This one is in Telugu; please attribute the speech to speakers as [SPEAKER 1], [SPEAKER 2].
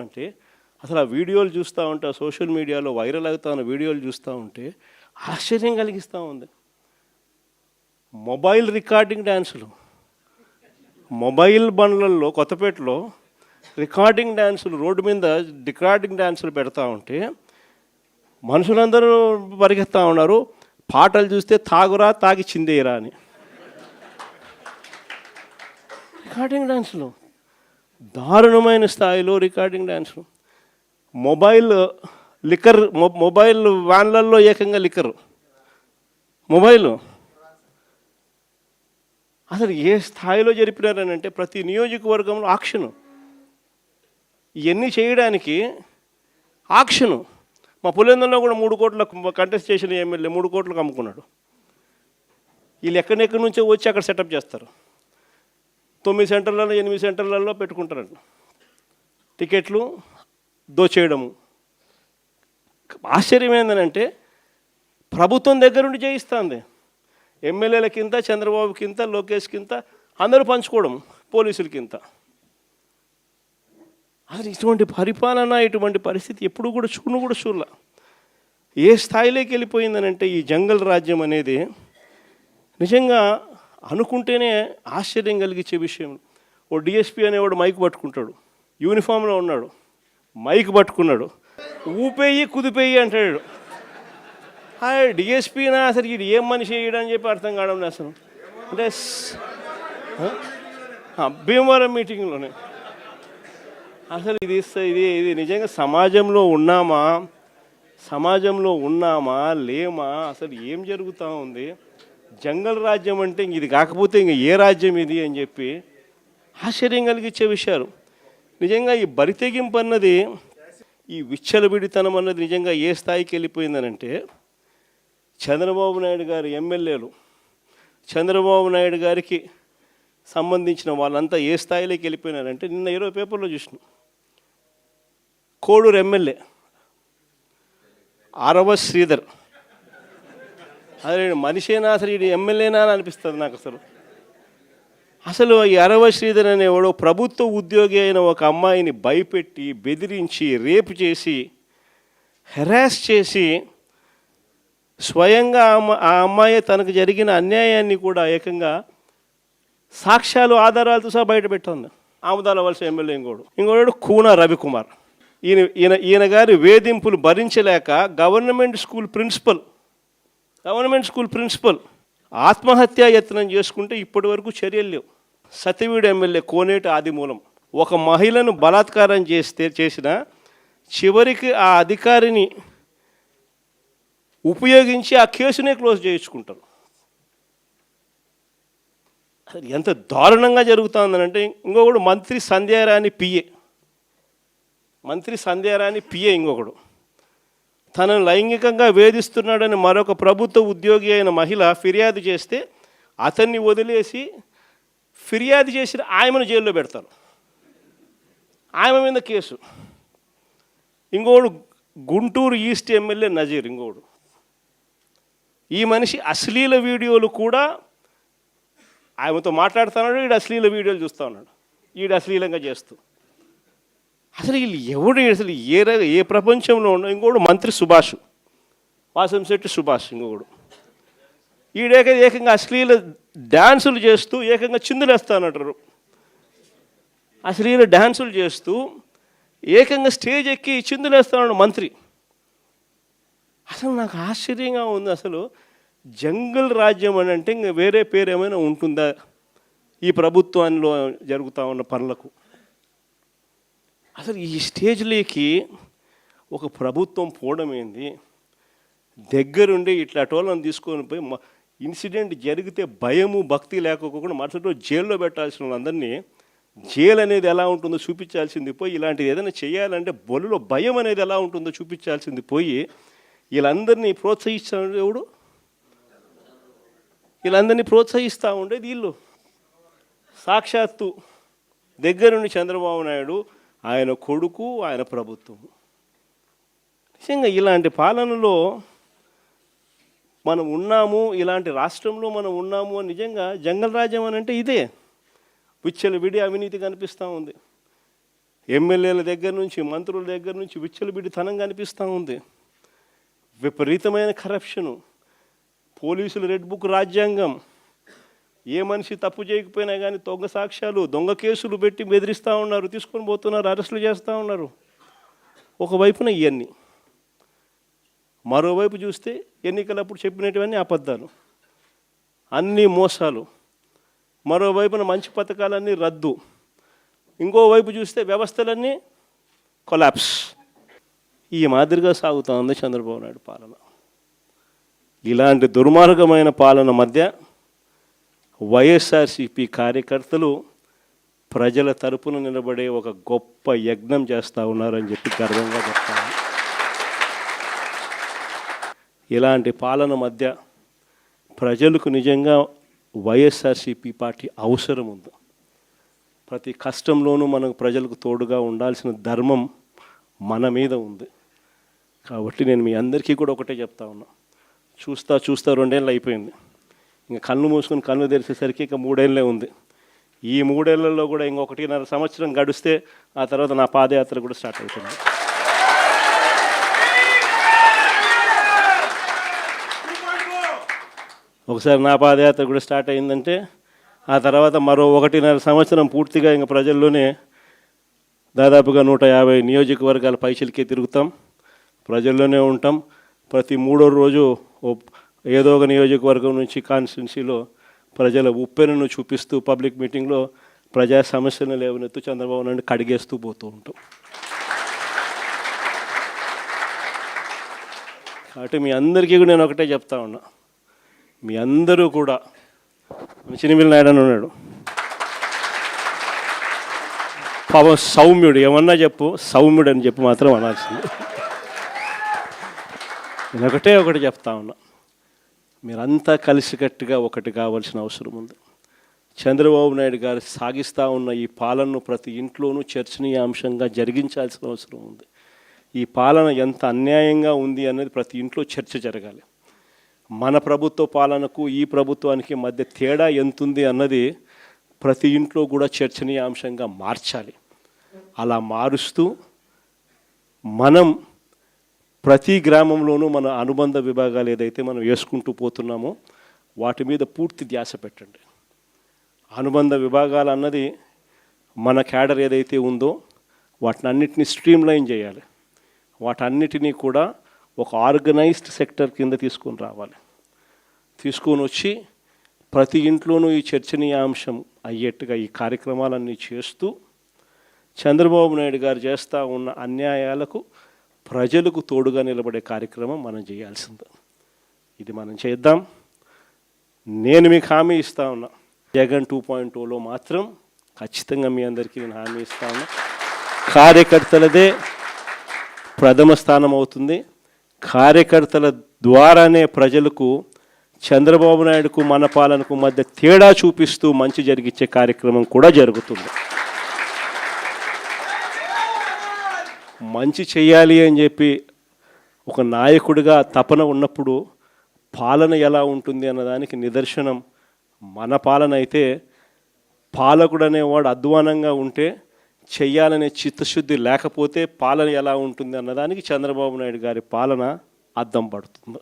[SPEAKER 1] అంటే అసలు ఆ వీడియోలు చూస్తూ ఉంటే, ఆ సోషల్ మీడియాలో వైరల్ అవుతా ఉన్న వీడియోలు చూస్తూ ఉంటే ఆశ్చర్యం కలిగిస్తూ ఉంది. మొబైల్ రికార్డింగ్ డ్యాన్సులు, మొబైల్ బండ్లలో కొత్తపేటలో రికార్డింగ్ డ్యాన్సులు, రోడ్డు మీద రికార్డింగ్ డ్యాన్సులు పెడతా ఉంటే మనుషులందరూ పరిగెత్తా ఉన్నారు. పాటలు చూస్తే తాగురా తాగి చిందేయరా అని. రికార్డింగ్ డ్యాన్సులు, దారుణమైన స్థాయిలో రికార్డింగ్ డ్యాన్సులు. మొబైల్ లిక్కర్, మొబైల్ వ్యాన్లలో ఏకంగా లిక్కర్, మొబైల్ అసలు ఏ స్థాయిలో జరిపినారని అంటే ప్రతి నియోజకవర్గంలో ఆక్షను. ఇవన్నీ చేయడానికి ఆక్షను. మా పులివెందులలో కూడా 3 కోట్ల కంటెస్ట్ చేసిన ఎమ్మెల్యే 3 కోట్లకు అమ్ముకున్నాడు. వీళ్ళు ఎక్కడెక్కడి నుంచో వచ్చి అక్కడ సెటప్ చేస్తారు. 9 సెంటర్లలో 8 సెంటర్లలో పెట్టుకుంటారంట. టికెట్లు దోచేయడము. ఆశ్చర్యం ఏంటంటే ప్రభుత్వం దగ్గరుండి చేయిస్తుంది. ఎమ్మెల్యేలకింత, చంద్రబాబుకింత, లోకేష్కింత, అందరూ పంచుకోవడం, పోలీసులకింత. అసలు ఇటువంటి పరిపాలన, ఇటువంటి పరిస్థితి ఎప్పుడు కూడా చూడలే. ఏ స్థాయిలోకి వెళ్ళిపోయిందనంటే ఈ జంగల్ రాజ్యం అనేది నిజంగా అనుకుంటేనే ఆశ్చర్యం కలిగించే విషయం. ఓ డిఎస్పీ అనేవాడు మైక్ పట్టుకుంటాడు, యూనిఫామ్లో ఉన్నాడు, మైక్ పట్టుకున్నాడు, ఊపేయి కుదిపేయి అంటాడు. డిఎస్పీనా అసలు ఇది ఏం మనిషి వేయడని చెప్పి అర్థం కావడం అసలు. అంటే భీమవరం మీటింగ్లోనే అసలు ఇది నిజంగా సమాజంలో ఉన్నామా లేమా, అసలు ఏం జరుగుతూ ఉంది? జంగల్ రాజ్యం అంటే ఇది కాకపోతే ఇంక ఏ రాజ్యం ఇది అని చెప్పి ఆశ్చర్యం కలిగించే విషయాలు. నిజంగా ఈ బరితెగింపు అన్నది, ఈ విచ్చలవిడితనం అన్నది నిజంగా ఏ స్థాయికి వెళ్ళిపోయిందనంటే చంద్రబాబు నాయుడు గారి ఎమ్మెల్యేలు, చంద్రబాబు నాయుడు గారికి సంబంధించిన వాళ్ళంతా ఏ స్థాయిలోకి వెళ్ళిపోయినారంటే నిన్న 20 పేపర్లో చూసినాం. కోడూరు ఎమ్మెల్యే ఆరవ శ్రీధర్, అదే మనిషేనా అసలు ఇది ఎమ్మెల్యేనా అని అనిపిస్తుంది నాకు. అసలు ఈ అరవ శ్రీధర్ అనేవాడు ప్రభుత్వ ఉద్యోగి అయిన ఒక అమ్మాయిని భయపెట్టి, బెదిరించి, రేపు చేసి, హెరాస్ చేసి, స్వయంగా ఆ అమ్మాయి తనకు జరిగిన అన్యాయాన్ని కూడా ఏకంగా సాక్ష్యాలు, ఆధారాలతో సహా బయట పెట్టింది. ఆముదాల వలస ఎమ్మెల్యే ఇంకోడు కూన రవికుమార్. ఈయన గారి వేధింపులు భరించలేక గవర్నమెంట్ స్కూల్ ప్రిన్సిపల్ ఆత్మహత్యా యత్నం చేసుకుంటే ఇప్పటి వరకు చర్యలు లేవు. సతివీడు ఎమ్మెల్యే కోనేటి ఆదిమూలం ఒక మహిళను బలాత్కారం చేసిన చివరికి ఆ అధికారిని ఉపయోగించి ఆ కేసునే క్లోజ్ చేయించుకుంటారు. అసలు ఎంత దారుణంగా జరుగుతుందనంటే ఇంకొకడు మంత్రి సంధ్యారాణి పిఏ ఇంకొకడు తనను లైంగికంగా వేధిస్తున్నాడని మరొక ప్రభుత్వ ఉద్యోగి అయిన మహిళ ఫిర్యాదు చేస్తే అతన్ని వదిలేసి ఫిర్యాదు చేసిన ఆయమను జైల్లో పెడతారు. ఆయమ మీద కేసు. ఇంకొకడు గుంటూరు ఈస్ట్ ఎమ్మెల్యే నజీర్ ఇంకొకడు. ఈ మనిషి అశ్లీల వీడియోలు కూడా ఆయనతో మాట్లాడుతున్నాడు, వీడు అశ్లీల వీడియోలు చూస్తూ ఉన్నాడు, వీడు అశ్లీలంగా చేస్తూ. అసలు వీళ్ళు ఎవడు అసలు ఏ ప్రపంచంలో ఉన్న. ఇంకోడు మంత్రి సుభాష్, వాసంశెట్టి సుభాష్ ఇంకొకడు. ఏకంగా అశ్లీల డ్యాన్సులు చేస్తూ ఏకంగా చిందులేస్తానంటారు. అశ్లీల డ్యాన్సులు చేస్తూ ఏకంగా స్టేజ్ ఎక్కి చిందులేస్తాడు మంత్రి. అసలు నాకు ఆశ్చర్యంగా ఉంది. అసలు జంగల్ రాజ్యం అని అంటే ఇంకా వేరే పేరు ఏమైనా ఉంటుందా ఈ ప్రభుత్వంలో జరుగుతూ ఉన్న పనులకు? అసలు ఈ స్టేజ్లోకి ఒక ప్రభుత్వం పోవడం ఏంది? దగ్గరుండి ఇట్లా టోళ్ళని తీసుకొని పోయి ఇన్సిడెంట్ జరిగితే భయము భక్తి లేకపోకుండా మరుసటి రోజు జైల్లో పెట్టాల్సిన వాళ్ళందరినీ జైలు అనేది ఎలా ఉంటుందో చూపించాల్సింది పోయి, ఇలాంటిది ఏదైనా చేయాలంటే బొలులో భయం అనేది ఎలా ఉంటుందో చూపించాల్సింది పోయి వీళ్ళందరినీ ప్రోత్సహిస్తాడు ఎవడు? వీళ్ళందరినీ ప్రోత్సహిస్తూ ఉండేది వీళ్ళు. సాక్షాత్తు దగ్గరుండి చంద్రబాబు నాయుడు, ఆయన కొడుకు, ఆయన ప్రభుత్వం. నిజంగా ఇలాంటి పాలనలో మనం ఉన్నాము, ఇలాంటి రాష్ట్రంలో మనం ఉన్నాము అని నిజంగా జంగల్ రాజ్యం అని అంటే ఇదే. విచ్చలవిడి అవినీతి కనిపిస్తూ ఉంది. ఎమ్మెల్యేల దగ్గర నుంచి మంత్రుల దగ్గర నుంచి విచ్చలబిడితనం కనిపిస్తూ ఉంది. విపరీతమైన కరప్షను, పోలీసులు రెడ్ బుక్ రాజ్యాంగం, ఏ మనిషి తప్పు చేయకపోయినా కానీ దొంగ సాక్ష్యాలు, దొంగ కేసులు పెట్టి బెదిరిస్తూ ఉన్నారు, తీసుకొని పోతున్నారు, అరెస్టులు చేస్తూ ఉన్నారు. ఒకవైపున ఇవన్నీ, మరోవైపు చూస్తే ఎన్నికలప్పుడు చెప్పినటువన్నీ అబద్ధాలు, అన్నీ మోసాలు, మరోవైపున మంచి పథకాలన్నీ రద్దు, ఇంకోవైపు చూస్తే వ్యవస్థలన్నీ కొలాప్స్. ఈ మాదిరిగా సాగుతూ ఉంది చంద్రబాబు నాయుడు పాలన. ఇలాంటి దుర్మార్గమైన పాలన మధ్య వైఎస్ఆర్సీపీ కార్యకర్తలు ప్రజల తరపున నిలబడే ఒక గొప్ప యజ్ఞం చేస్తూ ఉన్నారని చెప్పి గర్వంగా చెప్తాను. ఇలాంటి పాలన మధ్య ప్రజలకు నిజంగా వైఎస్ఆర్సీపీ పార్టీ అవసరం ఉంది. ప్రతి కష్టంలోనూ మనకు ప్రజలకు తోడుగా ఉండాల్సిన ధర్మం మన మీద ఉంది. కాబట్టి నేను మీ అందరికీ కూడా ఒకటే చెప్తా ఉన్నా, చూస్తా 2 ఏళ్ళు అయిపోయింది, ఇంకా కళ్ళు మూసుకొని కళ్ళు తెరిచేసరికి ఇక 3 ఏళ్ళే ఉంది. ఈ 3 ఏళ్లలో కూడా ఇంకొకటి 1.5 సంవత్సరం గడిస్తే ఆ తర్వాత నా పాదయాత్ర కూడా స్టార్ట్ అవుతుంది. ఒకసారి నా పాదయాత్ర కూడా స్టార్ట్ అయిందంటే ఆ తర్వాత మరో 1.5 సంవత్సరం పూర్తిగా ఇంకా ప్రజల్లోనే దాదాపుగా 150 నియోజకవర్గాల పైచిలకే తిరుగుతాం, ప్రజల్లోనే ఉంటాం. ప్రతి 3వ రోజు ఏదో ఒక నియోజకవర్గం నుంచి కాన్స్టిట్యున్సీలో ప్రజల ఉప్పెనను చూపిస్తూ పబ్లిక్ మీటింగ్లో ప్రజా సమస్యలను లేవనెత్తు చంద్రబాబు నాయుడు కడిగేస్తూ పోతూ ఉంటాం. కాబట్టి మీ అందరికీ కూడా నేను ఒకటే చెప్తా ఉన్నా, మీ అందరూ కూడా చినిమిల్ నాయుడు అని ఉన్నాడు, పాపం సౌమ్యుడు, ఏమన్నా చెప్పు సౌమ్యుడు అని చెప్పి మాత్రం అనాల్సింది. నేను ఒకటి చెప్తా ఉన్నా, మీరంతా కలిసికట్టుగా ఒకటి కావాల్సిన అవసరం ఉంది. చంద్రబాబు నాయుడు గారు సాగిస్తూ ఉన్న ఈ పాలనను ప్రతి ఇంట్లోనూ చర్చనీయాంశంగా జరిగించాల్సిన అవసరం ఉంది. ఈ పాలన ఎంత అన్యాయంగా ఉంది అనేది ప్రతి ఇంట్లో చర్చ జరగాలి. మన ప్రభుత్వ పాలనకు ఈ ప్రభుత్వానికి మధ్య తేడా ఎంతుంది అన్నది ప్రతి ఇంట్లో కూడా చర్చనీయాంశంగా మార్చాలి. అలా మారుస్తూ మనం ప్రతి గ్రామంలోనూ మన అనుబంధ విభాగాలు ఏదైతే మనం వేసుకుంటూ పోతున్నామో వాటి మీద పూర్తి ధ్యాస పెట్టండి. అనుబంధ విభాగాలు అన్నది మన క్యాడర్ ఏదైతే ఉందో వాటినన్నిటినీ స్ట్రీమ్లైన్ చేయాలి. వాటన్నిటినీ కూడా ఒక ఆర్గనైజ్డ్ సెక్టర్ కింద తీసుకొని రావాలి. తీసుకొని వచ్చి ప్రతి ఇంట్లోనూ ఈ చర్చనీయాంశం అయ్యేట్టుగా ఈ కార్యక్రమాలన్నీ చేస్తూ చంద్రబాబు నాయుడు గారు చేస్తూ ఉన్న అన్యాయాలకు ప్రజలకు తోడుగా నిలబడే కార్యక్రమం మనం చేయాల్సింది. ఇది మనం చేద్దాం. నేను మీకు హామీ ఇస్తా ఉన్నా, జగన్ 2.0లో మాత్రం ఖచ్చితంగా మీ అందరికీ నేను హామీ ఇస్తా ఉన్నా, కార్యకర్తలదే ప్రథమ స్థానం అవుతుంది. కార్యకర్తల ద్వారానే ప్రజలకు చంద్రబాబు నాయుడుకు మన పాలనకు మధ్య తేడా చూపిస్తూ మంచి జరిగించే కార్యక్రమం కూడా జరుగుతుంది. మంచి చేయాలి అని చెప్పి ఒక నాయకుడిగా తపన ఉన్నప్పుడు పాలన ఎలా ఉంటుంది అన్నదానికి నిదర్శనం మన పాలన అయితే, పాలకుడు అనేవాడు అధ్వానంగా ఉంటే చెయ్యాలనే చిత్తశుద్ధి లేకపోతే పాలన ఎలా ఉంటుంది అన్నదానికి చంద్రబాబు నాయుడు గారి పాలన అద్దం పడుతుంది.